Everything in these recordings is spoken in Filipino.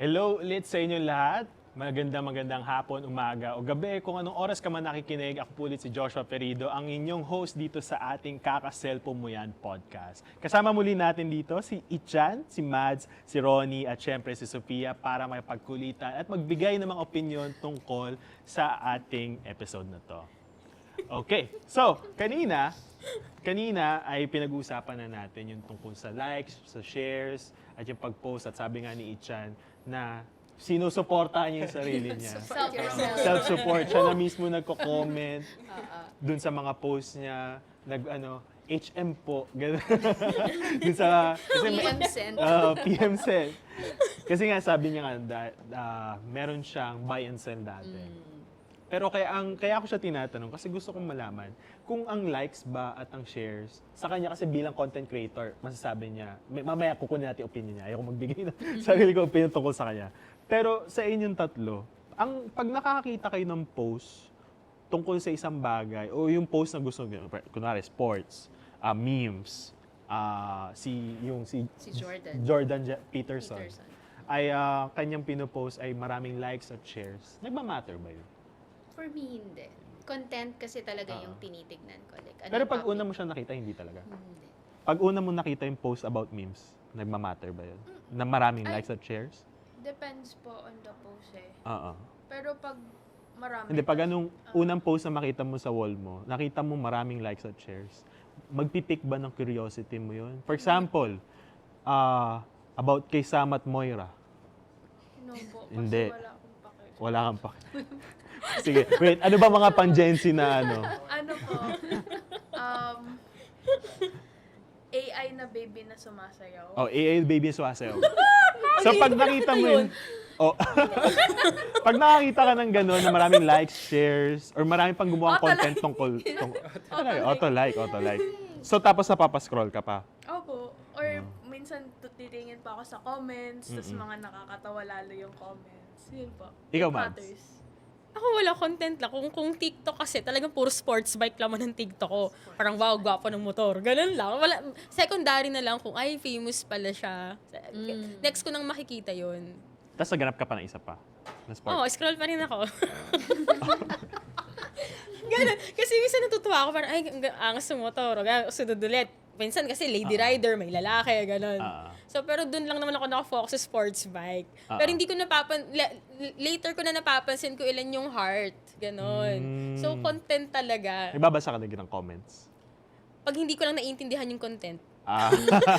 Hello ulit sa inyo lahat. Magandang hapon, umaga o gabi. Kung anong oras ka man nakikinig, ako po ulit si Joshua Perido, ang inyong host dito sa ating Kaka-Cellphone Mo Yan podcast. Kasama muli natin dito si Ichan, si Mads, si Ronnie at syempre si Sofia para makipagkulitan at magbigay ng mga opinion tungkol sa ating episode na to. Okay, so kanina ay pinag-uusapan na natin yung tungkol sa likes, sa shares, at yung pag-post at sabi nga ni Ichan na sinusuportahan niya yung sarili niya. Self-support. Siya na mismo nagko-comment dun sa mga posts niya. HM po. Ganun. Dun sa... PM sent. PM sent. Kasi nga sabi niya nga, meron siyang buy and sell dati. Pero kaya ako siya tinatanong kasi gusto kong malaman kung ang likes ba at ang shares, sa kanya kasi bilang content creator, masasabi niya, mamaya kukunin natin opinion niya, ayoko magbigay ng sarili ko opinion tungkol sa kanya. Pero sa inyong tatlo, pag nakakita kayo ng post tungkol sa isang bagay, o yung post na gusto niyo, kunwari sports, memes, si Jordan Peterson. Ay kanyang pinopost ay maraming likes at shares. Nagmamatter ba yun? For me, hindi. Content kasi talaga yung tinitignan ko. Like, Pero pag una mo siya nakita, hindi talaga? Hindi. Pag una mo nakita yung post about memes, nagmamatter ba yun? Na maraming likes at shares? Depends po on the post eh. Oo. Pero pag marami... Hindi, pag anong unang post na makita mo sa wall mo, nakita mo maraming likes at shares, magpipick ba ng curiosity mo yun? For example, about kay Sam at Moira. No po, kasi Hindi. wala akong pake. Wala kang pa. Sige, wait, ano ba mga pang-Gen Z na ano? Ano po? AI na baby na sumasayaw. Oh, AI baby sumasayaw. So pag nakita mo yun, pag nakakita ka ng gano'n na maraming likes, shares, or marami pang gumawa content tungkol. Auto-like. So tapos napapascroll ka pa. Opo. Or minsan titingin pa ako sa comments, tapos mga nakakatawa lalo yung comments. Yun po. Ikaw, It Mads? matters. Ako wala content lang. Kung TikTok kasi, talagang puro sports bike laman ng TikTok ko. Parang wow, gwapo ng motor. Ganun lang. Secondary na lang kung ay famous pala siya. Next ko nang makikita yun. Tapos naganap ka pa ng isa pa na sport. Oo, scroll pa rin ako. Ganun. Kasi minsan natutuwa ako, parang ay, ang angas ng motor. O sunod ulit. Minsan kasi lady rider, may lalaki, ganun. So, pero dun lang naman ako nakafocus sa sports bike. Pero hindi ko later ko na napapansin ko ilan yung heart. Ganun. So, content talaga. Nagbabasa ka na ng comments? Pag hindi ko lang naiintindihan yung content.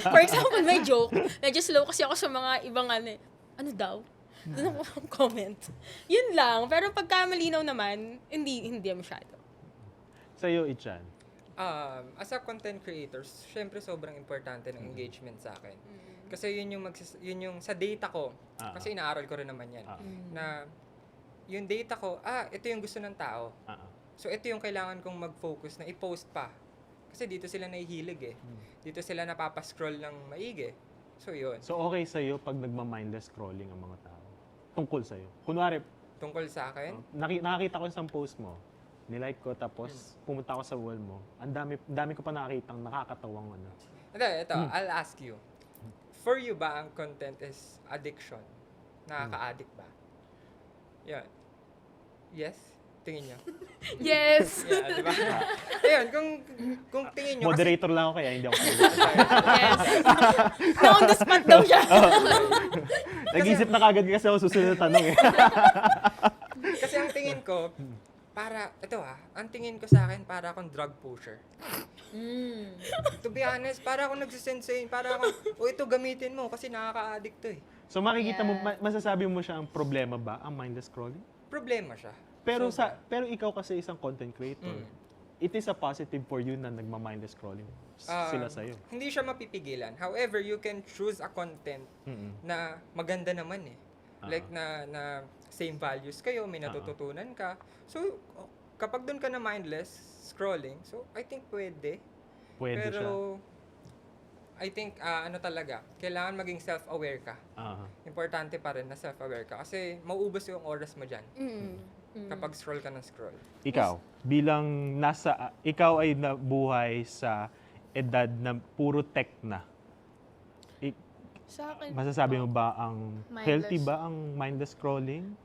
For For example, may joke. Medyo slow kasi ako sa mga ibang ano daw? Doon ako comment. Yun lang. Pero pagka malinaw naman, hindi masyado. Sa'yo, Ichan? As a content creator, syempre sobrang importante ng engagement sa akin. Kasi yun yung sa data ko, kasi inaaral ko rin naman yan, na yung data ko, ito yung gusto ng tao. So ito yung kailangan kong mag-focus na i-post pa. Kasi dito sila nahihilig eh. Dito sila napapascroll ng maigi. So yun. So okay sa'yo pag nagma-mindless scrolling ang mga tao? Tungkol sa'yo? Kunwari, Tungkol sa akin, nakakita ko isang post mo, nilike ko, tapos pumunta ako sa wall mo. Ang dami ko pa nakakitang nakakatawang ano. ito, I'll ask you. For you ba ang content is addiction? Nakaka-addict ba? Yan. Yes? Tingin niyo? Yes! Yeah, di ba? Ayun, kung tingin niyo Moderator lang ako kaya hindi ako Yes! Na on the spot daw siya. Nag-isip na kagad kasi ako susunod na tanong eh. Kasi ang tingin ko, ang tingin ko sa akin, para akong drug pusher. To be honest, para akong nagsisensei, para akong, ito gamitin mo kasi nakaka-addict to eh. So makikita mo, masasabi mo siya ang problema ba, ang mindless scrolling? Problema siya. Pero ikaw kasi isang content creator. It is a positive for you na nagma-mindless scrolling sila sa'yo. Hindi siya mapipigilan. However, you can choose a content na maganda naman eh. Like na same values kayo, may natututunan ka. So, kapag doon ka na mindless scrolling, so I think pwede. Pwede siya. Pero, I think, talaga, kailangan maging self-aware ka. Importante pa rin na self-aware ka. Kasi, mauubos yung oras mo dyan. Kapag scroll ka ng scroll. Ikaw, bilang ikaw ay nabuhay sa edad na puro tech na. Sa akin, Masasabi mo ba ang Mindless. healthy ba ang mindless scrolling?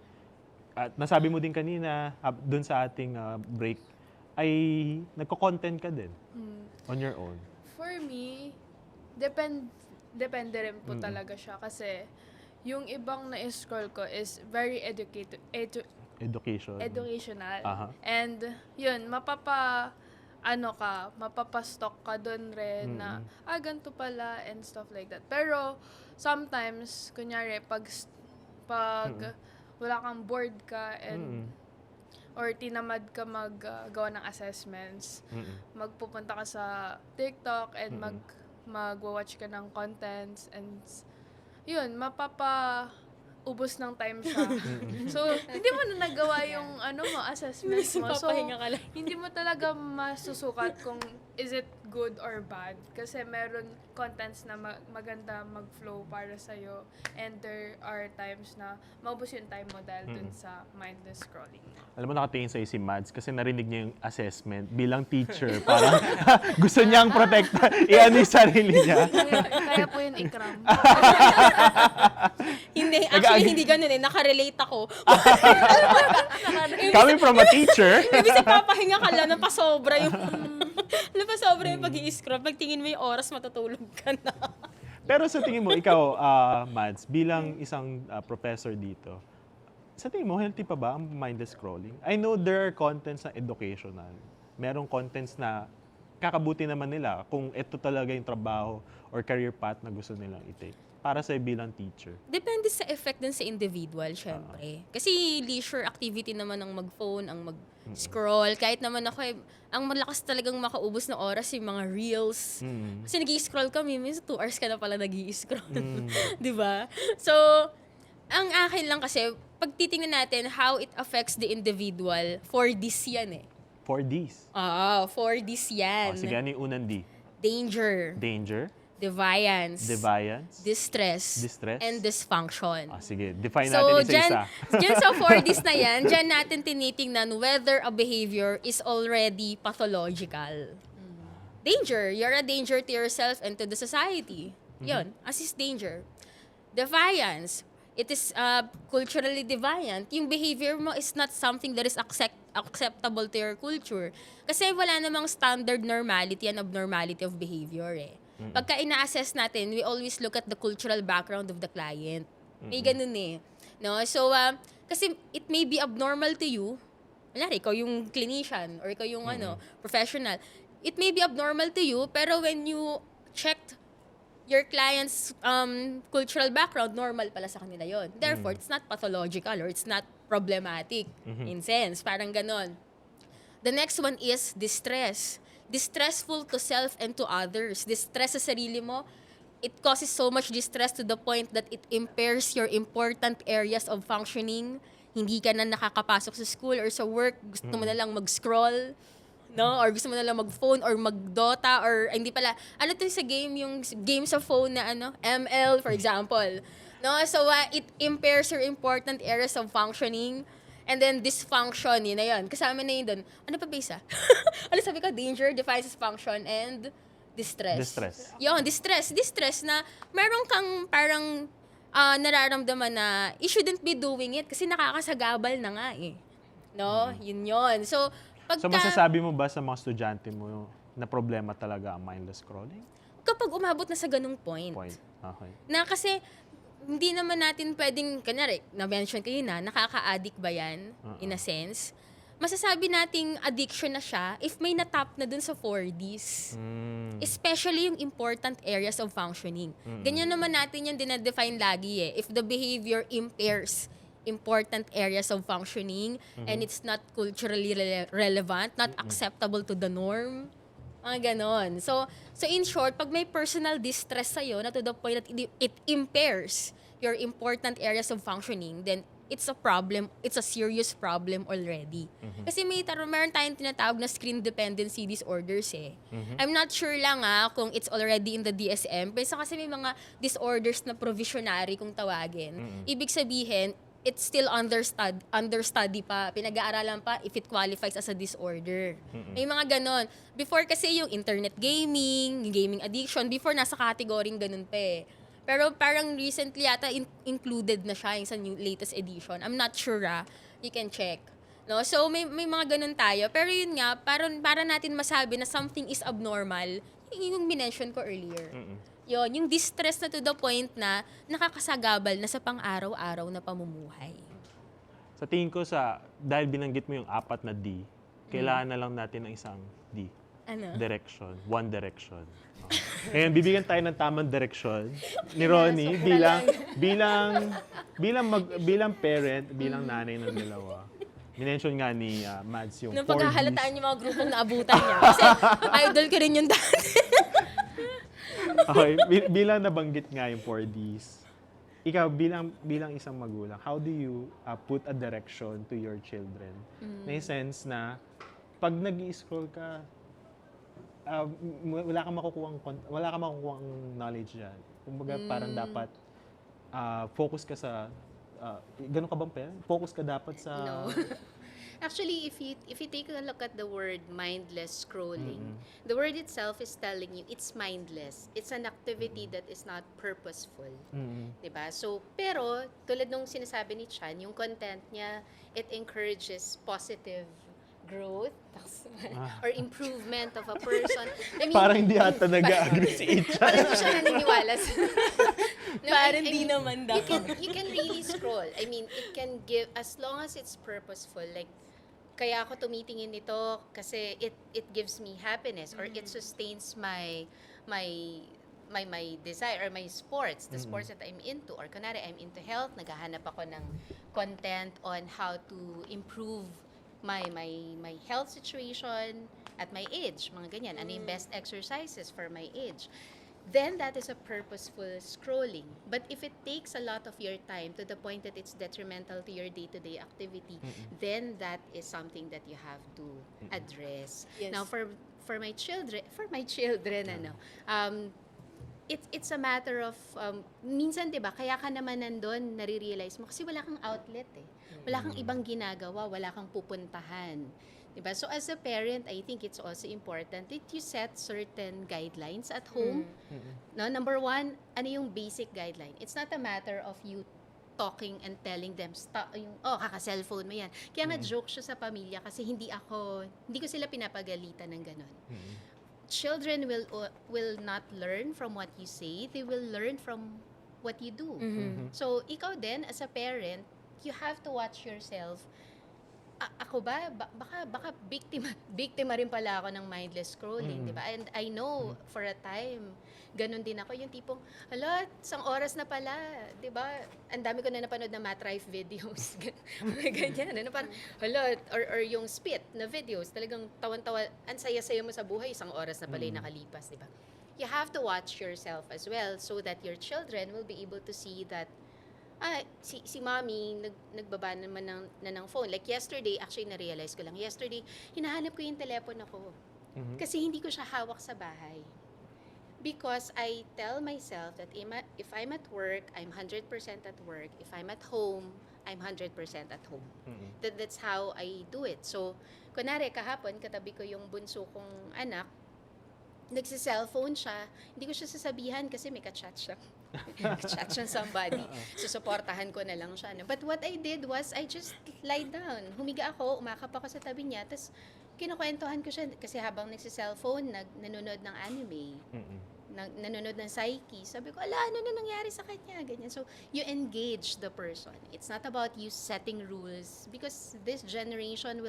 At nasabi mo din kanina doon sa ating break ay nagko-content ka din on your own. For me, depende rin po talaga siya kasi yung ibang na-scroll ko is very Education. educational. Aha. And yun, mapapastalk ka dun rin na, ganito pala and stuff like that. Pero, sometimes, kunyari, pag wala kang bored ka and or tinamad ka maggawa ng assessments, magpupunta ka sa TikTok and mag-watch ka ng contents and yun, ubos ng time siya. So, hindi mo na nagawa yung assessments mo. So, Papahinga ka lang. hindi mo talaga masusukat kung is it good or bad. Kasi meron contents na maganda mag-flow para sa'yo. And there are times na maubos yung time mo dahil dun sa mindless scrolling. Alam mo, nakatingin sa'yo si Mads kasi narinig niya yung assessment bilang teacher. Parang gusto niyang protekta, i-ano yung sarili niya. Kaya po yun ikram. Hindi, actually hindi ganun eh. Nakarelate ako. Coming from a teacher, Ibig sabihin, papahinga ka lang, napasobra yung pag-i-scroll. Pag tingin mo yung oras, matutulog ka na. pero sa tingin mo, ikaw, Mads, bilang isang professor dito, sa tingin mo, healthy pa ba ang mindless scrolling? I know there are contents na educational. Merong contents na kakabuti naman nila kung ito talaga yung trabaho or career path na gusto nilang i-take. Para sa bilang teacher. Depende sa effect din sa individual, syempre. Kasi leisure activity naman ang mag-phone, ang mag-scroll. Kahit naman ako, ang malakas talagang makaubos na oras yung mga reels. Kasi nag-i-scroll kami, minsan 2 hours ka na pala nag-i-scroll. Di ba? So, ang akin lang kasi, pag titingnan natin how it affects the individual, 4Ds yan eh. 4Ds. 4Ds yan. Sige, ano yung unang D? Danger, Danger, deviance, distress, Distress? and dysfunction. Sige, define So, natin isa-isa. dyan sa 4Ds na yan, dyan natin tinitingnan whether a behavior is already pathological. Danger, you're a danger to yourself and to the society. Yun, as is danger. Defiance, it is culturally deviant. Yung behavior mo is not something that is acceptable to your culture. Kasi wala namang standard normality and abnormality of behavior eh. Pagka ina-assess natin, we always look at the cultural background of the client. May ganun eh. No? So, kasi it may be abnormal to you. Kunyari, ikaw yung clinician or ikaw yung professional. It may be abnormal to you, pero when you checked your client's cultural background, normal pala sa kanila yon. Therefore, it's not pathological or it's not problematic in sense. Parang ganon. The next one is distress. Distressful to self and to others. Distress sa sarili mo, it causes so much distress to the point that it impairs your important areas of functioning. Hindi ka na nakakapasok sa school or sa work. Gusto mo na lang mag-scroll. No? Or gusto mo na lang mag-phone or mag-Dota or hindi pala. Ano to sa game? Yung game sa phone na ML, for example. No? So, it impairs your important areas of functioning. And then, dysfunction, yun na yun. Kasama na yun doon. Ano pa ba isa? Ano sabi ko? Danger, defies function, and distress. Distress. Yun, distress. Distress na meron kang parang nararamdaman na you shouldn't be doing it kasi nakakasagabal na nga eh. No? Yun. So, So, masasabi mo ba sa mga estudyante mo na problema talaga ang mindless scrolling? Kapag umabot na sa ganung point. Okay. Na kasi, hindi naman natin pwedeng, kanyari, na-mention kayo na, nakaka-addict ba yan, in a sense? Masasabi nating addiction na siya if may natap na dun sa 4Ds. Especially yung important areas of functioning. Ganyan naman natin yung dinadefine lagi eh. If the behavior impairs important areas of functioning and it's not culturally relevant, not acceptable to the norm, mga ganon. So in short, pag may personal distress sa'yo na to the point that it impairs your important areas of functioning, then it's a problem, it's a serious problem already. Kasi meron tayong tinatawag na screen dependency disorders eh. I'm not sure lang kung it's already in the DSM, pero kasi may mga disorders na provisionary kung tawagin. Ibig sabihin, it's still understudy pa, pinag-aaralan pa if it qualifies as a disorder. May mga ganon. Before kasi yung internet gaming, yung gaming addiction, before nasa category ganon pa eh. Pero parang recently yata included na siya yung sa new latest edition. I'm not sure You can check. No? So may mga ganun tayo. Pero yun nga, para natin masabi na something is abnormal, yung minention ko earlier. Yun, yung distress na to the point na nakakasagabal na sa pang-araw-araw na pamumuhay. Sa tingin ko dahil binanggit mo yung 4 na D, kailangan na lang natin ng isang D. Ano? Direction. One direction. Ngayon, bibigyan tayo ng tamang direksyon ni Ronnie bilang parent, bilang nanay ng dalawa. Minention nga ni Mads yung Nung 4Ds. paghahalataan yung mga grupong naabutan niya. Kasi idol ko rin yung dati. Okay, bilang nabanggit nga yung 4Ds, ikaw bilang isang magulang, how do you put a direction to your children? May sense na pag nag-i-scroll ka, wala kang makukuhang knowledge diyan. Kumbaga parang dapat focus ka sa ganun ka bang parent? Focus ka dapat sa No. Actually, if you take a look at the word mindless scrolling, the word itself is telling you it's mindless. It's an activity that is not purposeful. 'Di ba? So, pero tulad nung sinasabi ni Chan, yung content niya, it encourages positive growth or improvement of a person. I mean, parang hindi ata nag-agree si Icha. parang hindi siya naniniwala sa... No, Parang di naman daw. you can really scroll. I mean, it can give, as long as it's purposeful, like, kaya ako tumitingin nito kasi it gives me happiness or it sustains my desire or my sports, the sports that I'm into, or kunwari I'm into health, naghahanap ako ng content on how to improve my health situation at my age, mga ganyan. Ano yung best exercises for my age? Then that is a purposeful scrolling. But if it takes a lot of your time to the point that it's detrimental to your day-to-day activity, then that is something that you have to address. Yes. Now for my children, it's a matter of minsan 'di ba, kaya ka naman nandun, nare-realize mo kasi wala kang outlet eh. Wala kang ibang ginagawa, wala kang pupuntahan. Diba? So as a parent, I think it's also important that you set certain guidelines at home. No, number 1, ano yung basic guideline? It's not a matter of you talking and telling them stop yung kaka-cellphone mo yan. Kaya nga joke siya sa pamilya kasi hindi ko sila pinapagalitan ng ganun. Children will not learn from what you say, they will learn from what you do. So ikaw din as a parent, you have to watch yourself. Ako ba baka biktima rin pala ako ng mindless scrolling, 'di ba? And I know for a time ganun din ako, yung tipong hala, 1 oras na pala, 'di ba? Ang dami ko na napanood na math life videos. Ganyan, ano parang hala, or yung spit na videos, talagang tawan-tawa, ang saya-saya mo sa buhay, 1 oras na pala yung nakalipas, 'di ba? You have to watch yourself as well so that your children will be able to see that si mommy nagbaba naman ng phone. Like yesterday, actually na-realize ko lang. Yesterday, hinahanap ko yung telepono ko. Kasi hindi ko siya hawak sa bahay. Because I tell myself that if I'm at work, I'm 100% at work. If I'm at home, I'm 100% at home. That's how I do it. So, kunwari kahapon, katabi ko yung bunso kong anak, nagsi-cellphone siya, hindi ko siya sasabihan kasi may ka-chat siya. Chat siya somebody. So, supportahan ko na lang siya. But what I did was, I just lie down. Humiga ako, umakap ako sa tabi niya, tapos kinukwentuhan ko siya kasi habang nagsi-cellphone, nanonood ng anime, nanonood ng Psyche. Sabi ko, ano na nangyari sa kanya? Ganyan. So, you engage the person. It's not about you setting rules because this generation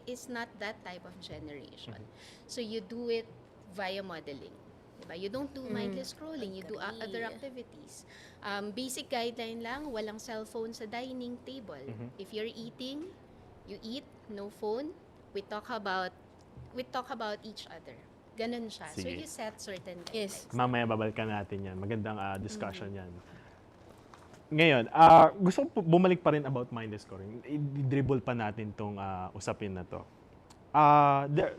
is not that type of generation. So, you do it via modeling. Diba? You don't do mindless scrolling. You do other activities. Basic guideline lang, walang cellphone sa dining table. If you're eating, you eat, no phone. We talk about each other. Ganun siya. Sige. So you set certain guidelines. Yes. Mamaya babalikan natin yan. Magandang discussion yan. Ngayon, gusto ko bumalik pa rin about mindless scrolling. I-dribble pa natin tong usapin na to.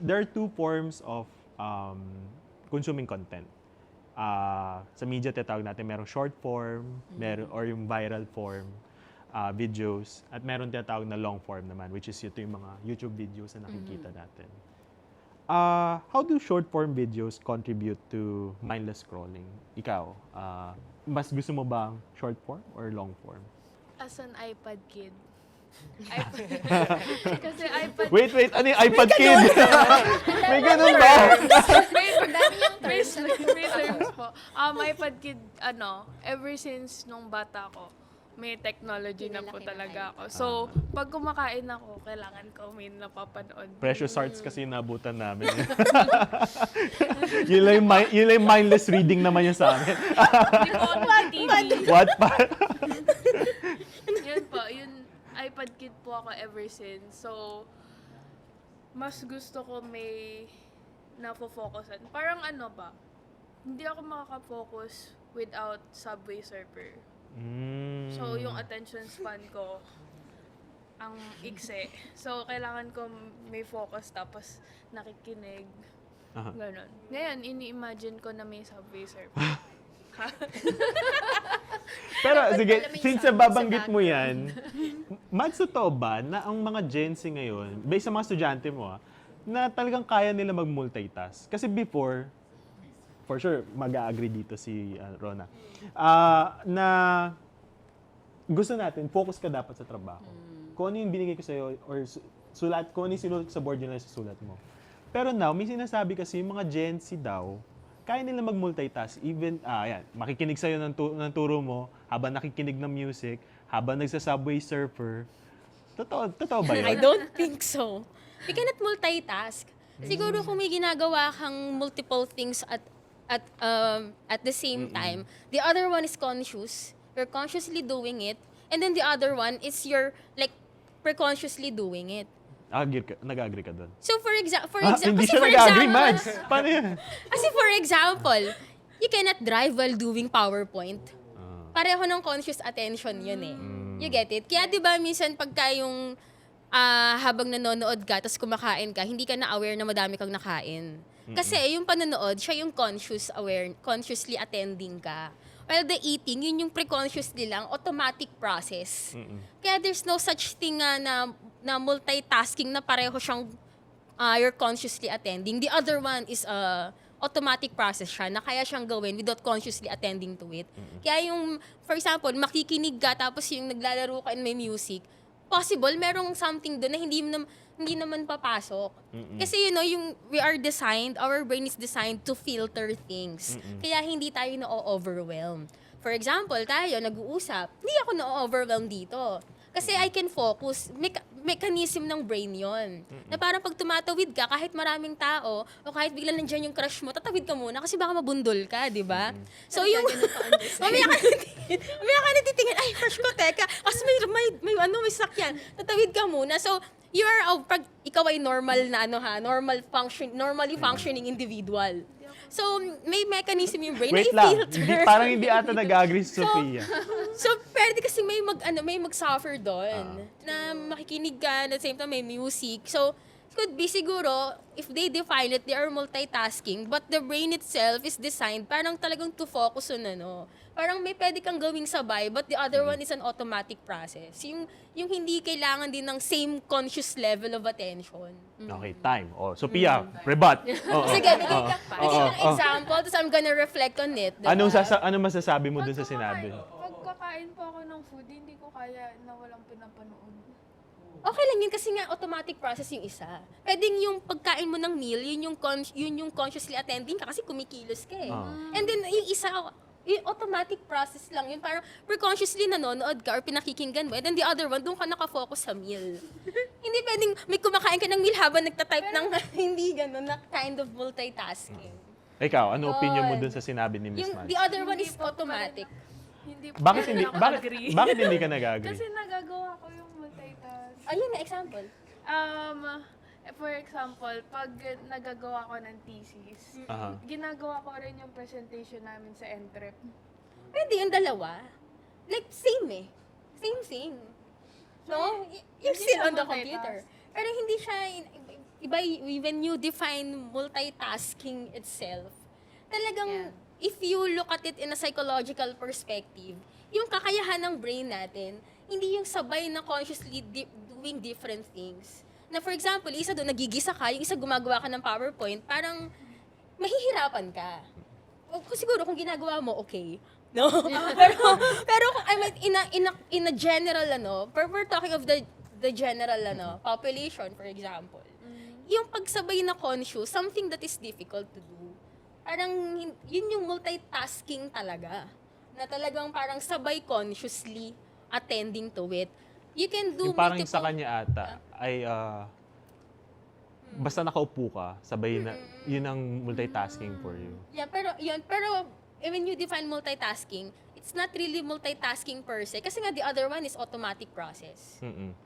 There are 2 forms of consuming content. Sa media tinatawag natin, merong short form, or yung viral form videos, at meron tinatawag na long form naman, which is ito yung mga YouTube videos na nakikita natin. How do short form videos contribute to mindless scrolling? Ikaw, mas gusto mo ba short form or long form? As an iPad kid. Kasi iPad... Wait, ano yung iPad kid? May ganun ba? May terms po. iPad kid, ever since nung bata ko, may technology na po Pinalaki na talaga ako. So, pag kumakain ako, kailangan ko may napapanood. Precious Arts kasi yung nabutan namin. yun lang yung mindless reading naman yun sa amin. Hindi po ako TV. What pa? Yun po, iPad kid po ako ever since. So, mas gusto ko may napo-focusan. Parang hindi ako makaka-focus without Subway Surfer. So, yung attention span ko, ang ikse. So, kailangan ko may focus tapos nakikinig. Ganon. Ngayon, ini-imagine ko na may Subway Surfer. Pero sige, pala may since sound nababanggit sa mo yan, Mads, totoo ba na ang mga Gen Z ngayon, based sa mga estudyante mo, na talagang kaya nila mag-multitask? Kasi before, for sure, mag-agree dito si Rona, na gusto natin, focus ka dapat sa trabaho. Kung ano yung binigay ko sa'yo, or sulat, kung ano yung sinulat sa board, yun lang sa sulat mo. Pero now, may sinasabi kasi yung mga Gen Z daw, kaya nila mag-multitask. Even, makikinig sa'yo ng turo mo, habang nakikinig ng music, habang nagsa-Subway Surfer. Totoo ba yun? I don't think so. You cannot multitask. Siguro kung may ginagawa kang multiple things at the same time, the other one is conscious. You're consciously doing it. And then the other one is you're like preconsciously doing it. Nag-agree ka doon? So for example, Hindi siya nag-agree, Mads. Paano yan? Kasi for example, you cannot drive while doing PowerPoint. Pareho ng conscious attention yun eh. You get it? Kaya di ba minsan pagka yung habang nanonood ka tapos kumakain ka, hindi ka na aware na madami kang nakain. Kasi yung panonood, siya yung consciously attending ka. While the eating, yun yung preconsciously lang, automatic process. Kaya there's no such thing na multitasking na pareho siyang you're consciously attending. The other one is automatic process siya na kaya siyang gawin without consciously attending to it. Kaya yung, for example, makikinig ka tapos yung naglalaro ka and may music, possible merong something doon na hindi naman papasok. Kasi our brain is designed to filter things. Kaya hindi tayo na-overwhelm. For example, tayo nag-uusap, hindi ako na-overwhelm dito. Kasi I can focus. Mechanism ng brain yon. Na parang pag tumatawid ka, kahit maraming tao, o kahit biglang nandiyan yung crush mo, tatawid ka muna kasi baka mabundol ka, di ba? So yung, mamaya ka natitingin, ay, crush ko, teka, kasi may sakyan. Tatawid ka muna. So, pag ikaw ay normal na normally functioning individual. So, may mechanism yung brain Wait na lang, i-filter. parang hindi ata nag-agree si Sofia. So, pwede kasi may mag-suffer doon. Na makikinig ka, at the same time may music. So, could be siguro, if they define it, they are multitasking, but the brain itself is designed parang talagang to focus on Parang may pwede kang gawing sabay, but the other one is an automatic process. Yung hindi kailangan din ng same conscious level of attention. Okay, time. Sophia, rebut. Sige, bigyan ng example, tapos I'm gonna reflect on it. Diba? Anong masasabi mo dun sa sinabi? Pag kakain po ako ng food, hindi ko kaya na walang pinapanood. Okay lang yun kasi nga automatic process yung isa. Pwedeng yung pagkain mo ng meal, yun yung consciously attending ka kasi kumikilos ka eh. And then yung isa, yung automatic process lang yun. Parang preconsciously nanonood ka or pinakikinggan mo. And then the other one, doon ka nakafocus sa meal. Hindi pwedeng may kumakain ka ng meal habang nagtatype ng hindi gano'n na kind of multitasking. Ikaw, ano opinion mo Yun. dun sa sinabi ni Miss Yung Mads? the other one is automatic. Hindi po Bakit rin hindi ako agree. bakit hindi ka nag-agree? Kasi nagagawa ko yung multitask. Ayun na example. For example, pag nagagawa ko ng thesis, ginagawa ko rin yung presentation namin sa Entrep. Pwede yung dalawa. Like, same eh. Same thing. No? You're Hindi still siya on the multitask. computer. Pero hindi siya, iba, when you define multitasking itself, talagang, if you look at it in a psychological perspective, yung kakayahan ng brain natin, hindi yung sabay na consciously doing different things. Na for example, isa doon, nagigisa ka, yung isa gumagawa ka ng PowerPoint, parang mahihirapan ka. O, siguro kung ginagawa mo, okay. No? pero kung I mean, in a general, we're talking of the general, population, for example. Yung pagsabay na conscious, something that is difficult to do. Parang, yun yung multitasking talaga. Na talagang parang sabay consciously attending to it. You can do Yung parang multiple... sa kanya ata ay basta nakaupo ka, sabay na, yun ang multitasking for you. Yeah, pero when you define multitasking, it's not really multitasking per se. Kasi nga the other one is automatic process. Mm-mm.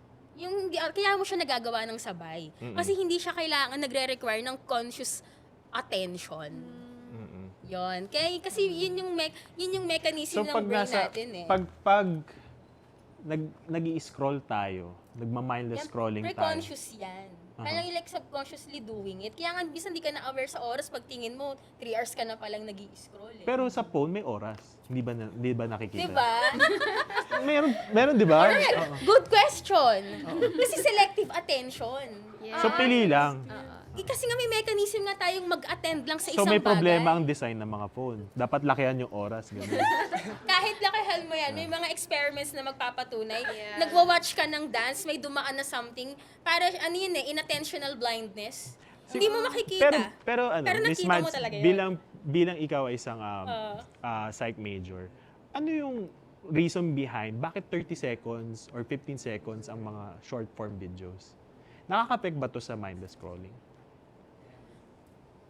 Kaya mo siya nagagawa ng sabay. Kasi hindi siya kailangan nagre-require ng conscious attention. Mm-mm. Yon. Kasi yun yung mechanism ng brain natin eh. Pag nag-i-scroll tayo, nagma-mindless scrolling tayo. Pre-conscious yan. Parang like subconsciously doing it. Kaya nga, bisa hindi ka na aware sa oras, pag tingin mo, 3 hours ka na palang nag-i-scroll eh. Pero sa phone, may oras. Hindi ba nakikita? Diba? Meron di ba? Good question. Kasi selective attention. So, pili lang. Kasi nga may mechanism nga tayong mag-attend lang sa isang So, may bagay. problema ang design ng mga phone. Dapat lakihan yung oras. Ganun. Kahit lakihan mo yan, may mga experiments na magpapatunay. Nagwa-watch ka ng dance, may dumaan na something. Para, inattentional blindness. Hindi mo makikita. Pero Miss nakita mo Mads, talaga yun. bilang ikaw ay isang psych major, ano yung reason behind bakit 30 seconds or 15 seconds ang mga short form videos? Nakaka-affect ba to sa mindless scrolling?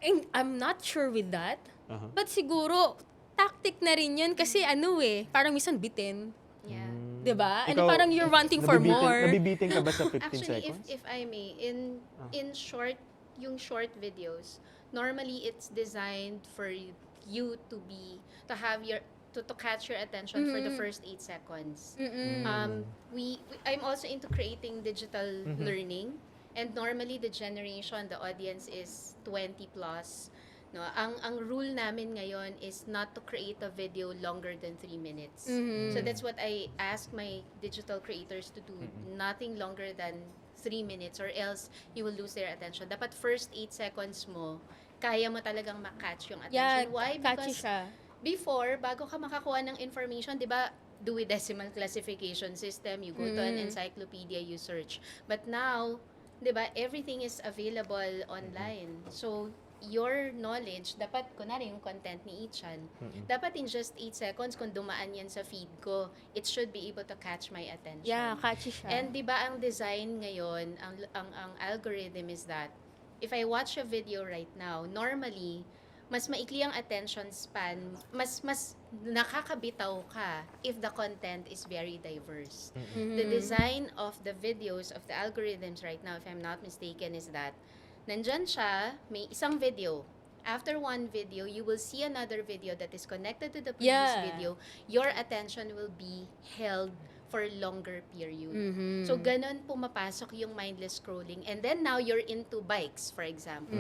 And I'm not sure with that. Uh-huh. But siguro, tactic na rin yun kasi parang minsan bitin. Yeah. Diba? And Ikaw, parang you're wanting for more. Nabibitin ka ba sa 15 Actually, seconds? if I may, in short, yung short videos, normally it's designed for you to have to catch your attention for the first 8 seconds. I'm also into creating digital learning, and normally the audience is 20 plus. No, ang rule namin ngayon is not to create a video longer than 3 minutes. So that's what I ask my digital creators to do. Nothing longer than 3 minutes or else you will lose their attention. Dapat first 8 seconds mo, kaya mo talagang ma-catch yung attention. Yeah, Why? catchy Because siya. before, bago ka makakuha ng information, di ba, Dewey Decimal Classification System, you go to an encyclopedia, you search. But now, di ba, everything is available online. So, your knowledge, dapat, kunwari yung content ni Ichan, dapat in just 8 seconds, kung dumaan yan sa feed ko, it should be able to catch my attention. Yeah, catchy siya. And di ba ang design ngayon, ang algorithm is that, if I watch a video right now, normally, mas maikli ang attention span, mas nakakabitaw ka if the content is very diverse. The design of the videos of the algorithms right now, if I'm not mistaken, is that nandyan siya, may isang video. After one video, you will see another video that is connected to the previous video. Your attention will be held for longer period. So, ganun pumapasok yung mindless scrolling. And then now, you're into bikes, for example.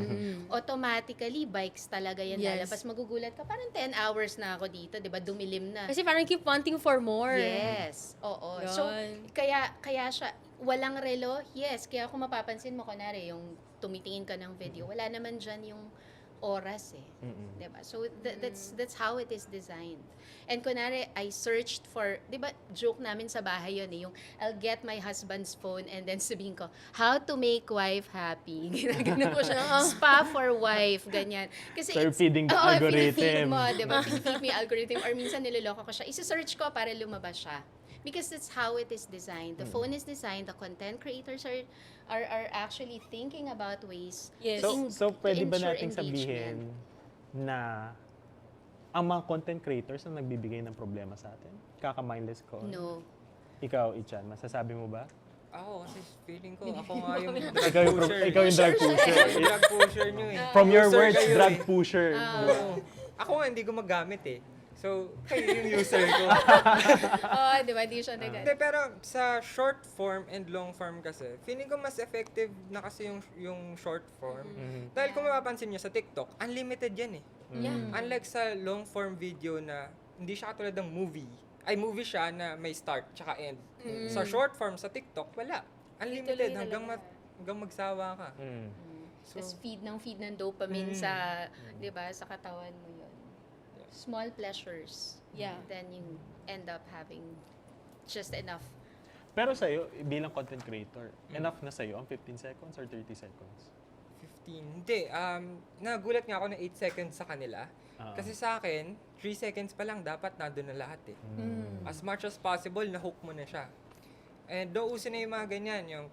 Automatically, bikes talaga yan lalabas. Magugulat ka, parang 10 hours na ako dito, di ba? Dumilim na. Kasi parang keep wanting for more. Yes. Oo. Yun. So, kaya siya, walang relo, yes. Kaya kung mapapansin mo, kunwari, yung tumitingin ka ng video, wala naman dyan yung oras eh. Diba? So, that's how it is designed. And kunwari, I searched for, diba, joke namin sa bahay yun eh, yung I'll get my husband's phone and then sabihin ko, how to make wife happy. Ginagano ko siya, spa for wife, ganyan. Kasi So, you're feeding the algorithm. Feed mo, diba? Feed me algorithm. Or minsan niloloko ko siya. Isa-search ko para lumabas siya. Because that's how it is designed. The phone is designed, the content creators are actually thinking about ways Yes. So pwede ba ensure nating sabihin na ang mga content creators na nagbibigay ng problema sa atin? Kaka-mindless ko? No. Ikaw, Ichan, masasabi mo ba? Ako kasi feeling ko, ako nga yung Ikaw yung, ikaw yung drug pusher. drug pusher nyo eh. From your User words, kayo drug eh. pusher. Oo. Ako nga hindi gumagamit eh. So, kayo yung user ko. Oh, di ba? Di siya Hindi, pero sa short form and long form kasi, feeling ko mas effective na kasi yung short form. Dahil kung mapapansin nyo sa TikTok, unlimited yan eh. Unlike sa long form video na hindi siya katulad ng movie. Ay, movie siya na may start tsaka end. Sa short form, sa TikTok, wala. Unlimited hanggang magsawa ka. So, Tapos feed ng dopamine sa, di ba, sa katawan mo yun. small pleasures, Yeah. then you end up having just enough. Pero sa'yo, bilang content creator, enough na sa'yo ang 15 seconds or 30 seconds? 15. Hindi. Nagulat nga ako ng 8 seconds sa kanila. Kasi sa akin, 3 seconds pa lang dapat nandun na lahat eh. As much as possible, na-hook mo na siya. And doon uso na yung mga ganyan. Yung,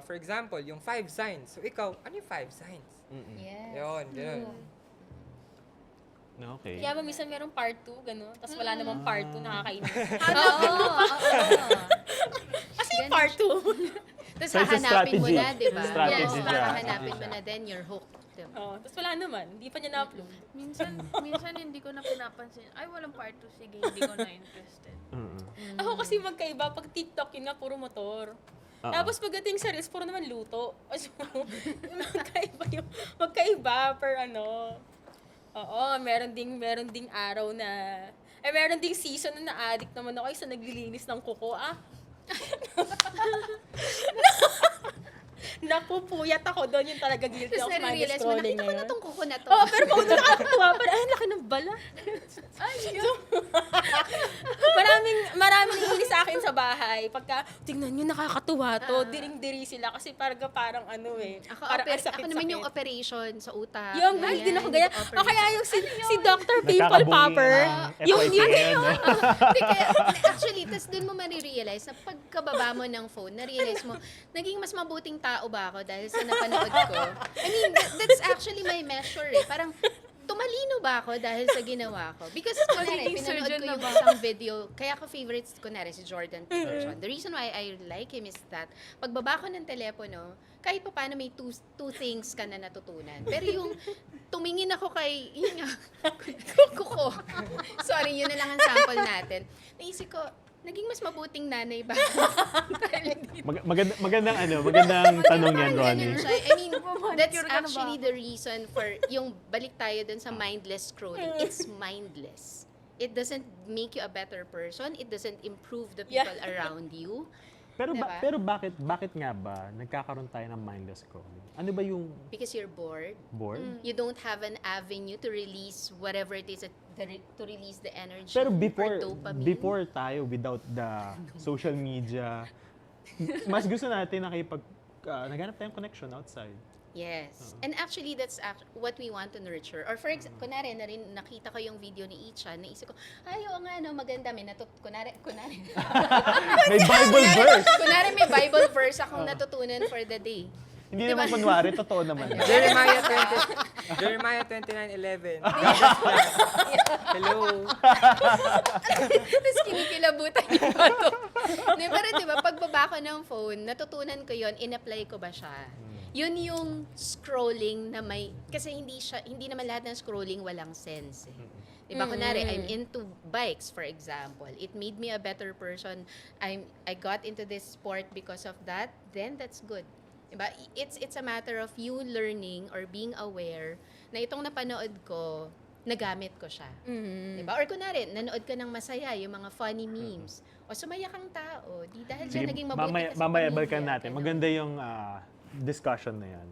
for example, yung 5 signs. So ikaw, ano yung 5 signs? Yes. Yun, ganun. Okay. Kaya ba minsan merong part 2, gano'n? Tapos wala namang part 2, nakakainis. Oo. Kasi yung part 2. Tapos So, it's a hahanapin mo strategy. na, di ba? Strategy Yes, siya. hahanapin mo na, then you're hooked. Diba? Tapos wala naman. Hindi pa niya na-upload. Minsan hindi ko na pinapansin. Ay, walang part 2. Sige, hindi ko na interested. Ako kasi magkaiba. Pag TikTok, yun nga, puro motor. Tapos pagdating sa Reels, puro naman luto. So, magkaiba per ano. Oo, meron ding araw na, meron ding season na na-addict naman ako sa naglilinis ng kuko. Napupuyat ako doon, yung talaga guilty Tapos of mind nare-realize mo, scrolling nakita ko na ngayon. tong kuko na to. Oo, pero kung nakakatuwa, parang, ay, laki ng bala. Maraming naiinis sa akin sa bahay. Pagka, tingnan nyo, nakakatuwa to. Diring-diri sila kasi parang ano Ako, parang ang ako sakit-sakit. naman yung operation sa utak. Yung, ay, din ako ganyan. O kaya yung si Dr. Pimple Nakakabungi Popper, ang yung FYPN, no? Hindi, actually, tas dun mo marirealize na pagkababa mo ng phone, na-realize mo, naging mas mabuting tao ba ako dahil sa napanood ko? I mean, that's actually my measure eh. Parang, tumalino ba ako dahil sa ginawa ko? Because, kunwari, Magiging pinanood surgeon ko na yung ba? isang video, kaya ko favorites, kunwari, si Jordan Peterson. The reason why I like him is that, pagbaba ko ng telepono, kahit pa paano may two things ka na natutunan. Pero yung tumingin ako kay, yun nga, kuko. Sorry, yun na lang ang sample natin. Naisip ko, naging mas mabuting nanay ba? Magandang tanong yan, Parang Ronnie. ganun siya. I mean, that's Manicure ka na ba actually the reason for yung balik tayo dun sa mindless scrolling. It's mindless. It doesn't make you a better person. It doesn't improve the people around you. Pero Diba? pero bakit nga ba nagkakaroon tayo ng mindless scrolling? Ano ba yung Because you're bored. bored? You don't have an avenue to release whatever it is to release the energy Pero or dopamine. before tayo, without the social media, mas gusto natin naghanap tayong connection outside. Yes. And actually, that's what we want to nurture. Or for example, kunwari, nakita ko yung video ni Icha, naisip ko, ay, oo nga, no, maganda. Kunwari, May Bible verse! kunwari may Bible verse akong natutunan for the day. Hindi naman kunwari, totoo naman. Jeremiah 29:11. Hello. Tapos kinikilabutan yung bato. Pero diba, pagbaba ko ng phone, natutunan ko yon, in-apply ko ba siya? Yun yung scrolling na kasi hindi naman lahat ng scrolling walang sense. Diba, kunwari, I'm into bikes, for example. It made me a better person. I got into this sport because of that, then that's good. Diba? It's a matter of you learning or being aware na itong napanood ko, nagamit ko siya. Diba? Or kunwari, nanood ka ng masaya, yung mga funny memes. O sumaya kang tao. Di dahil Sige, dyan naging mabuti ka sa mamaya pamilya. balikan natin. Ganun. Maganda yung discussion na yan.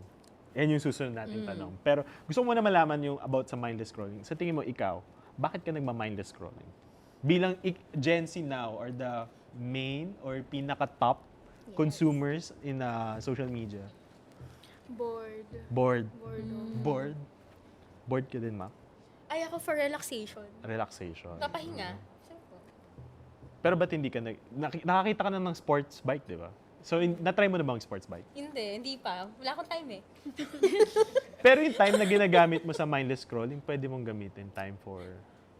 Yan yung susunod natin tanong. Pero gusto mo na malaman yung about sa mindless scrolling. Sa tingin mo, ikaw, bakit ka nagma-mindless scrolling? Bilang Gen Z now or the main or pinaka-top consumers in social media. Bored. Bored. Bored. Bored ka din, Ma? Ay, ako for relaxation. Relaxation. Papahinga. Pero ba't hindi ka nakakita ka na ng sports bike, di ba? So, na-try mo na ba ang sports bike? Hindi pa. Wala akong time eh. Pero yung time na ginagamit mo sa mindless scrolling, pwede mong gamitin time for...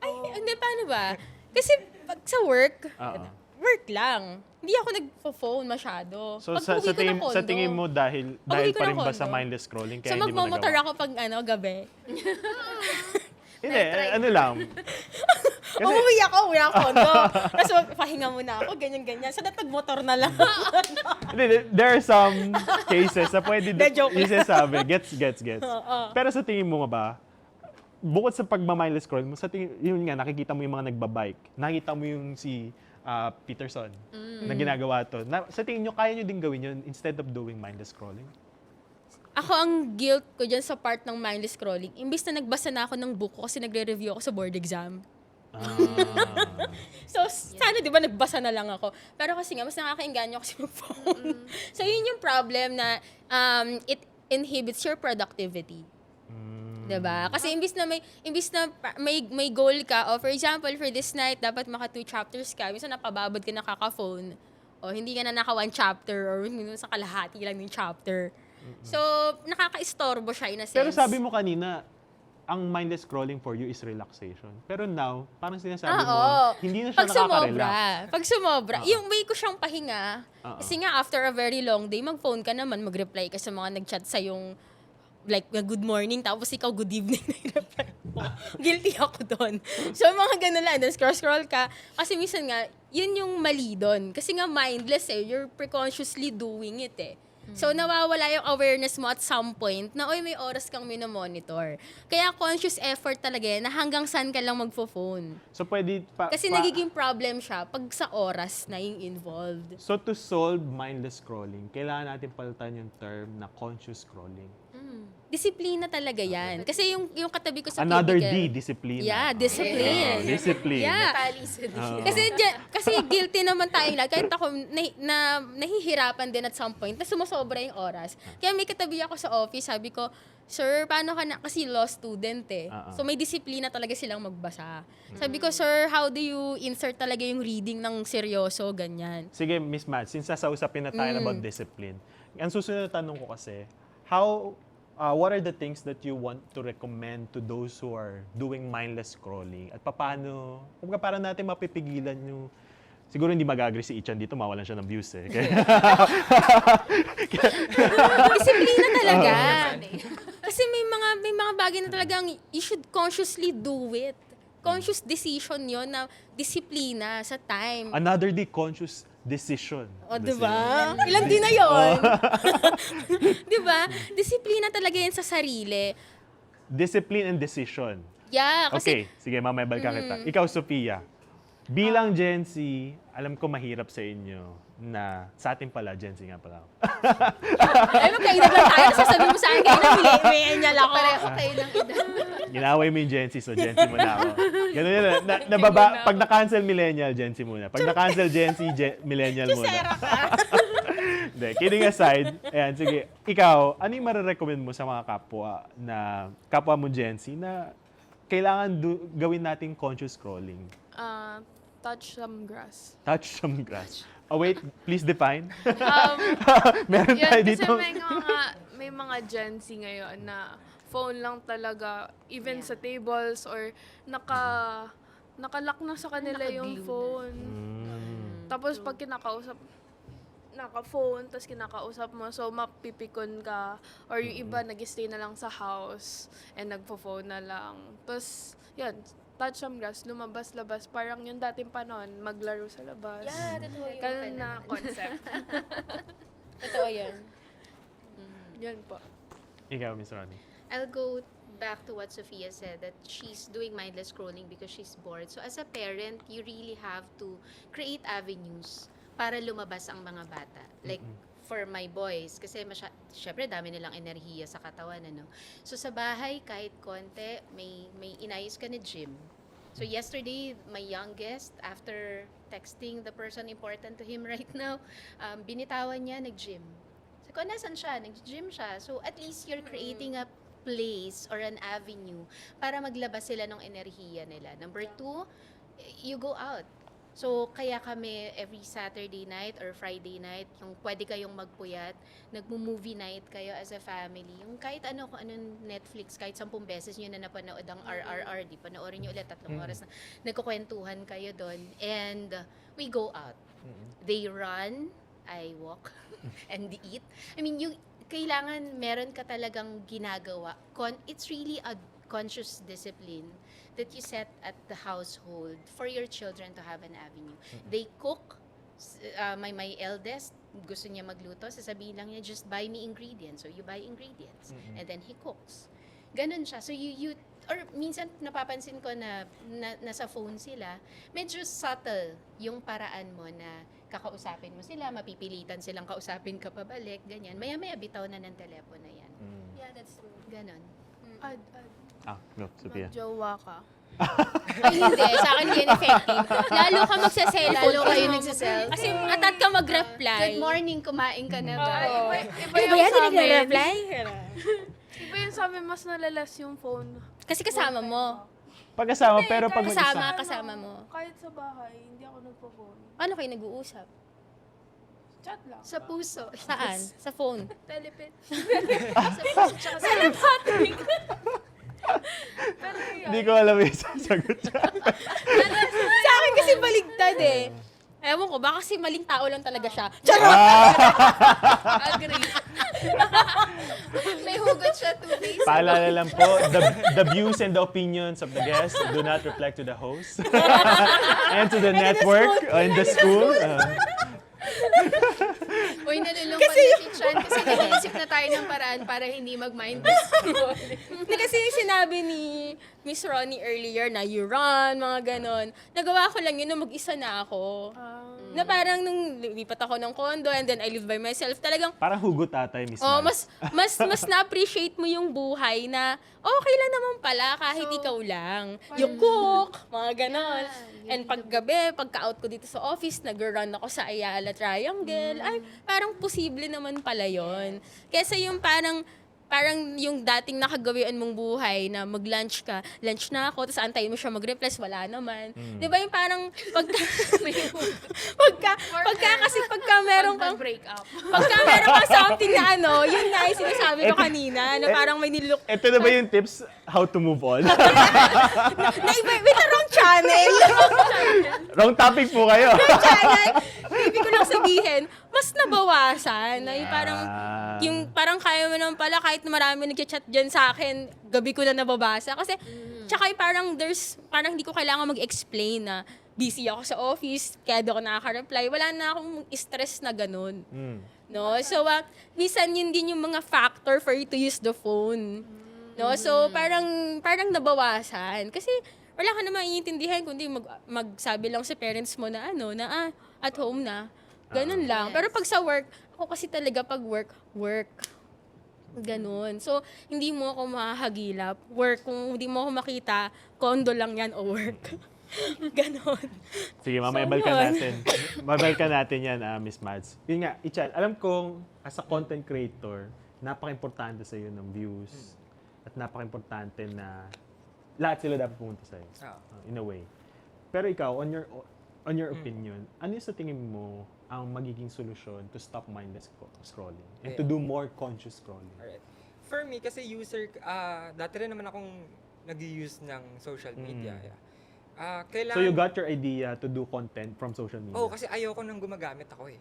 Ay, hindi, paano ba? Kasi pag sa work, work lang. Hindi ako nagpo-phone masyado. So, Pag sa uwi ko ng condo, tingin mo dahil Pag-uwi ko pa ng rin ba condo. sa mindless scrolling kaya So hindi mo magmamotor nagawa? ako pag gabi. Hindi, ano lang. Kasi, Umuwi ako ng condo. Tapos pahinga muna ako, ganyan-ganyan. So, nagmotor na lang. hindi, there are some cases na pwede De, joke lang. isasabi. Gets. Oo. Pero sa tingin mo nga ba, bukod sa pagma-mindless scroll mo, sa tingin, yun nga, nakikita mo yung mga nagbabike. Nakita mo yung si Peterson na ginagawa to. Sa tingin nyo, kaya nyo din gawin yun instead of doing mindless scrolling? Ako ang guilt ko dyan sa part ng mindless scrolling. Imbis na nagbasa na ako ng book ko kasi nagre-review ako sa board exam. So, sana di ba nagbasa na lang ako. Pero kasi nga, mas nakakainganyo kasi mag-phone. So, yun yung problem na it inhibits your productivity. Diba? Kasi imbis na may goal ka, for example, for this night, dapat maka 2 chapters ka, minsan napababad ka nakaka-phone, o hindi ka na naka 1 chapter, or sa kalahati lang yung chapter. So, nakaka-istorbo siya in a sense. Pero sabi mo kanina, ang mindless scrolling for you is relaxation. Pero now, parang sinasabi mo, hindi na siya nakaka-relax. Pag sumobra, yung way ko siyang pahinga, kasi nga after a very long day, mag-phone ka naman, mag-reply ka sa mga nag-chat sa yung like, good morning, tapos ikaw good evening na i-reply mo. Guilty ako doon. So, mga ganun lang. Then, scroll ka. Kasi minsan nga, yun yung mali doon. Kasi nga, mindless You're preconsciously doing it So, nawawala yung awareness mo at some point na, may oras kang minomonitor. Kaya, conscious effort talaga na hanggang saan ka lang magpo-phone. So, pwede Kasi nagiging problem siya pag sa oras na yung involved. So, to solve mindless scrolling, kailangan natin palitan yung term na conscious scrolling. Disiplina talaga yan. Kasi yung katabi ko sa Another cubicle. D, discipline. Yeah, discipline. Discipline. Yeah. Kasi guilty naman tayong lahat. Kahit ako, nahihirapan din at some point na sumasobra yung oras. Kaya may katabi ako sa office, sabi ko, sir, paano ka na? Kasi law student So may disiplina talaga silang magbasa. Sabi ko, sir, how do you insert talaga yung reading ng seryoso, ganyan. Sige, Miss Matt, since sasausapin na tayo about discipline, ang susunod na tanong ko kasi, what are the things that you want to recommend to those who are doing mindless scrolling? At paano, kung para natin mapipigilan yung, siguro hindi mag-agree si Ichan dito, mawalan siya ng views Disiplina talaga. Kasi may mga bagay na talagang you should consciously do it. Conscious decision yon na disiplina sa time. Another D, conscious decision. Diba? Ilang din na yun. Diba? Disiplina talaga yan sa sarili. Discipline and decision. Yeah, Okay, kasi sige, mamaya balikan kita. Ikaw, Sophia, bilang Gen Z, alam ko mahirap sa inyo na sa atin pala, Gen Z nga pala ako. ay, magkainag lang tayo. Sasabi mo sa akin kayo na millennial ako. Pareho kayo ng edad. Ginaway mo yung Gen Z, so Gen Z muna ako. Ganun yun. Pag na-cancel millennial, Gen Z muna. Pag na-cancel Gen Z, millennial muna. Hindi, kidding aside, ayan, sige. Ikaw, ano yung marirecommend mo sa mga kapwa mo Gen Z na kailangan gawin nating conscious scrolling? Touch some grass. Touch some grass. Oh wait, please define. Meron Yan, tayo kasi dito. may mga Gen Z ngayon na phone lang talaga, even sa tables or nakalock na sa kanila yung phone. Tapos pag kinakausap, naka-phone, tapos kinakausap mo, so mapipikon ka. Or yung iba, nag-stay na lang sa house and nagpo-phone na lang. Tapos, yan, touch some grass, lumabas-labas. Parang yung dating panon, maglaro sa labas. Yeah, totoo yun. Ganun na concept. Totoo yan. Yan po. Ikaw, Miss Ronnie. I'll go back to what Sophia said, that she's doing mindless scrolling because she's bored. So as a parent, you really have to create avenues para lumabas ang mga bata. Like, for my boys, kasi syempre dami nilang enerhiya sa katawan, So sa bahay, kahit konti, may inayos ka na gym. So yesterday, my youngest, after texting the person important to him right now, binitawan niya, nag-gym. So kung nasan siya, nag-gym siya. So at least you're creating a place or an avenue para maglabas sila ng enerhiya nila. Number 2, you go out. So, kaya kami every Saturday night or Friday night, yung pwede kayong magpuyat, nagmo-movie night kayo as a family. Yung kahit kung anong Netflix, kahit 10 beses nyo na napanood ang RRR, di panoorin nyo ulit 3 oras na nagkukwentuhan kayo doon. And we go out. They run, I walk, and eat. I mean, yung kailangan meron ka talagang ginagawa. It's really a conscious discipline that you set at the household for your children to have an avenue. They cook. My eldest, gusto niya magluto, sasabihin lang niya, just buy me ingredients. So you buy ingredients. And then he cooks. Ganon siya. So or minsan napapansin ko na nasa phone sila, medyo subtle yung paraan mo na kakausapin mo sila, mapipilitan silang kausapin ka pabalik, ganyan. Maya-maya bitaw na ng telepono yan. Yeah, that's true. Ganon. Add. Go, Sophia. Magjowa ka. Ay, hindi. Sa akin, hindi yan effective. Lalo ka magsa-cellphone. Lalo kayo nagsa-cellphone. Kasi atat ka mag-reply. Good morning, kumain ka na ba? Iba Ano ba yung yan? sa Hindi amin. nagre-reply? Iba yung sa amin, mas nalalas yung phone. Kasi kasama mo. Pagkasama, pero pag mag-isa. Kasama mo. Kahit sa bahay, hindi ako nagpo-phone. Ano kayo nag-uusap? Chat lang. Sa puso. Saan? Sa phone. Telepet. Sa puso, tsaka sa Pero yun. Hindi ko alam yung sasagot siya. Sa akin kasi baligtad eh. Ewan ko, baka kasi maling tao lang talaga siya. Agree. may hugot siya 2 days. Paalala lang po, the views and the opinions of the guests do not reflect to the host and to the network and the school. Uy, nalulungkot na si Chan kasi nag-iisip na tayo ng paraan para hindi mag-mind this. Hindi kasi yung sinabi ni Miss Ronnie earlier na you run, mga ganon. Nagawa ko lang yun nung mag-isa na ako. Na parang nung lipat ako ng condo and then I live by myself, talagang Parang hugot tatay, Miss oh, Mars. mas na-appreciate mo yung buhay na okay lang naman pala kahit ikaw lang. You cook, mga ganon. And paggabi, pagka-out ko dito sa office, nag-run ako sa Ayala Triangle. Ay, parang posible naman pala yon. Kesa yung parang yung dating nakagawian mong buhay na mag-lunch ka, lunch na ako, tapos antayin mo siya mag-replace, wala naman. Di ba yung parang pagka meron kang Break up. pagka meron kang something na ano, yun nga yung sinasabi ko kanina, na parang may nilok, Ito na ba yung tips how to move on? na iba, wait, wrong channel. Wrong topic po kayo. Channel. Ibig ko lang sabihin, mas nabawasan. Na yung parang kaya mo naman pala, kahit marami nag-chat dyan sa akin, gabi ko na nababasa. Kasi, tsaka yung parang hindi ko kailangan mag-explain na busy ako sa office, kaya di ako nakaka-reply. Wala na akong stress na ganun. No? So, minsan yun din yung mga factor for you to use the phone. No? So, parang nabawasan. Kasi, wala ka naman iintindihan kundi magsabi lang sa parents mo na at home na. Ganun lang. Pero pag sa work, ako kasi talaga pag work. Ganun. So, hindi mo ako mahahagilap. Work, kung hindi mo ako makita, condo lang yan o work. Ganon. Sige, mamaya So, balikan yun. natin. Babalikan natin yan, Miss Mads. Yun nga, Ichan, alam kong as a content creator, napaka-importante sa iyo ng views at napaka-importante na lahat sila dapat pumunta sa iyo. In a way. Pero ikaw, on your opinion, ano yung sa tingin mo ang magiging solusyon to stop mindless scrolling and to do more conscious scrolling? Alright. For me, kasi dati rin naman akong nag-use ng social media. Yeah. Kailangan, So you got your idea to do content from social media? kasi ayoko nang gumagamit ako eh.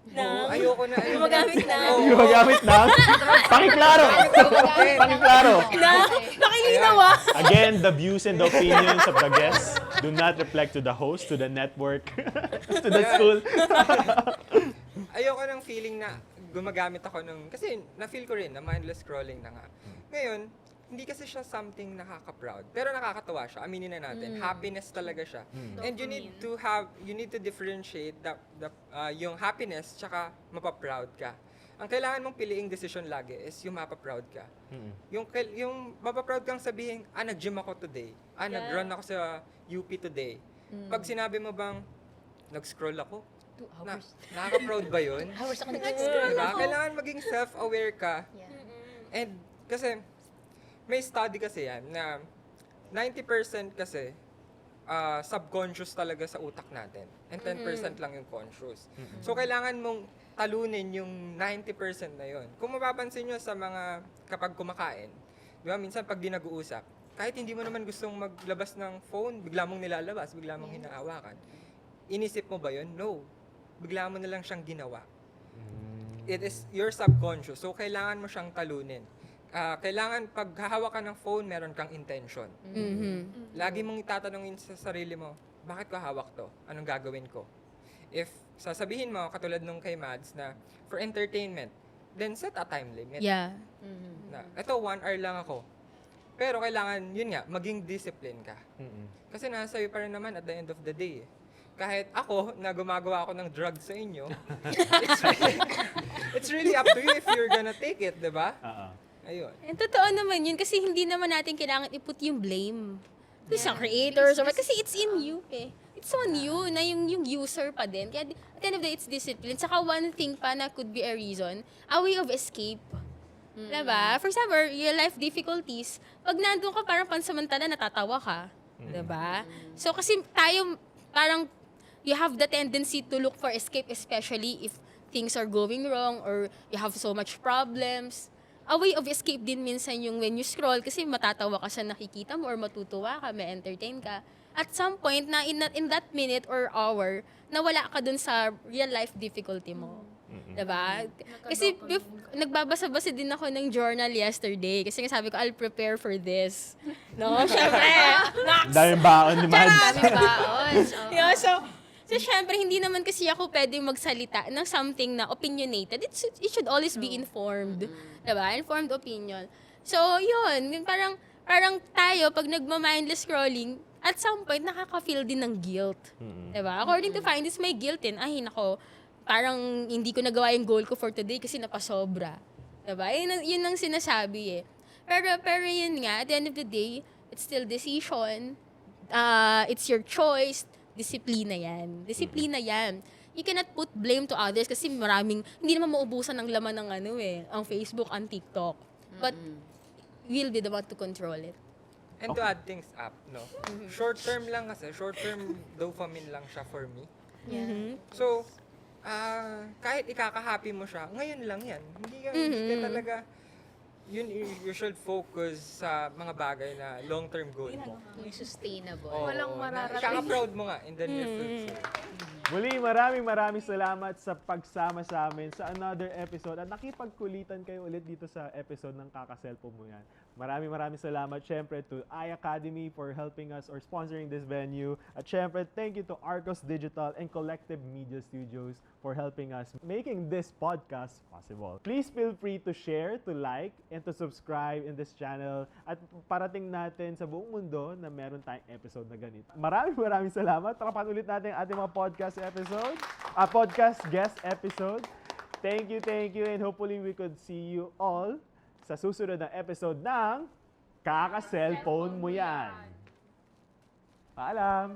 Na? Ayoko na. Gumagamit na. Gumagamit na? Pakiklaro! Pakiklaro! Nakilinaw ah. Again, the views and the opinions of the guests do not reflect to the host, to the network, to the school. Ayoko ng feeling na gumagamit ako kasi na-feel ko rin na mindless scrolling na nga. Ngayon, hindi kasi siya something nakaka-proud. Pero nakakatawa siya. Aminin na natin. Happiness talaga siya. And you need to differentiate yung happiness tsaka mapaproud ka. Ang kailangan mong piliing decision lagi is yung mapaproud ka. Yung mapaproud kang sabihin, nag-gym ako today. Nag-run ako sa UP today. Pag sinabi mo bang, nag-scroll ako, 2 hours. nakaka-proud ba yun? Hours ako nag-scroll. Diba? Kailangan maging self-aware ka. And kasi, may study kasi yan na 90% kasi subconscious talaga sa utak natin. And 10% lang yung conscious. So, kailangan mong talunin yung 90% na yun. Kung mapapansin nyo sa kapag kumakain, di ba, minsan pag di nag-uusap, kahit hindi mo naman gustong maglabas ng phone, bigla mong nilalabas, bigla mong hinahawakan. Inisip mo ba yun? No. Bigla mo na lang siyang ginawa. It is your subconscious. So, kailangan mo siyang talunin. Kailangan pag hahawak ka ng phone, meron kang intention. Lagi mong itatanungin sa sarili mo, bakit ko hawak to? Anong gagawin ko? If sasabihin mo, katulad nung kay Mads, na for entertainment, then set a time limit. Yeah. Na, ito, 1 hour lang ako. Pero kailangan, yun nga, maging discipline ka. Kasi nasa iyo pa rin naman at the end of the day. Kahit ako, na gumagawa ako ng drugs sa inyo, it's really up to you if you're gonna take it, di ba? Ayun. And totoo naman yun kasi hindi naman natin kailangan i-put yung blame Isang creators, or kasi it's in you eh. It's on you, na yung user pa din. Kaya at the end of the day, it's discipline. Saka one thing pa na could be a reason, a way of escape. Diba? For example, real life difficulties, pag nandun ka parang pansamantala, natatawa ka. Diba? So kasi tayo, parang, you have the tendency to look for escape, especially if things are going wrong or you have so much problems. A way of escape din minsan yung when you scroll kasi matatawa ka sa nakikita mo or matutuwa ka, may entertain ka. At some point, na in that minute or hour, nawala ka dun sa real life difficulty mo. Diba? Kasi nagbabasa-basa din ako ng journal yesterday kasi sabi ko, I'll prepare for this. No? Syempre! Daming baon ni Mads. Daming baon. Yeah, so syempre, hindi naman kasi ako pwedeng magsalita ng something na opinionated. It should always be informed. Diba? Informed opinion. So, yun. Parang tayo, pag nagma-mindless scrolling, at some point, nakaka-feel din ng guilt. Diba? According to findings, may guilt din. Ay, nako, parang hindi ko nagawa yung goal ko for today kasi napasobra. Diba? Yun ang sinasabi eh. Pero yun nga, at the end of the day, it's still decision. It's your choice. Disiplina yan. Disiplina yan. You cannot put blame to others kasi hindi naman maubusan ng laman ng ang Facebook, ang TikTok. But we'll be the one to control it. And to add things up, no? Short-term lang kasi. Short-term dopamine lang siya for me. So, kahit ikaka-happy mo siya, ngayon lang yan. Hindi ka talaga, you should focus sa mga bagay na long-term goal mo. Yung sustainable. Walang mararating. Kaka-proud mo nga in the near future. Muli, maraming salamat sa pagsama sa amin sa another episode at nakipagkulitan kayo ulit dito sa episode ng Kaka-Cellphone Mo Yan. Maraming salamat syempre to iAcademy for helping us or sponsoring this venue. At syempre, thank you to Arcos Digital and Collective Media Studios for helping us making this podcast possible. Please feel free to share, to like, and to subscribe in this channel at parating natin sa buong mundo na meron tayong episode na ganito. Maraming salamat. Tarapan ulit natin ang ating mga podcast guest episode. Thank you, and hopefully we could see you all sa susunod na episode ng Kaka-Cellphone Mo Yan. Paalam!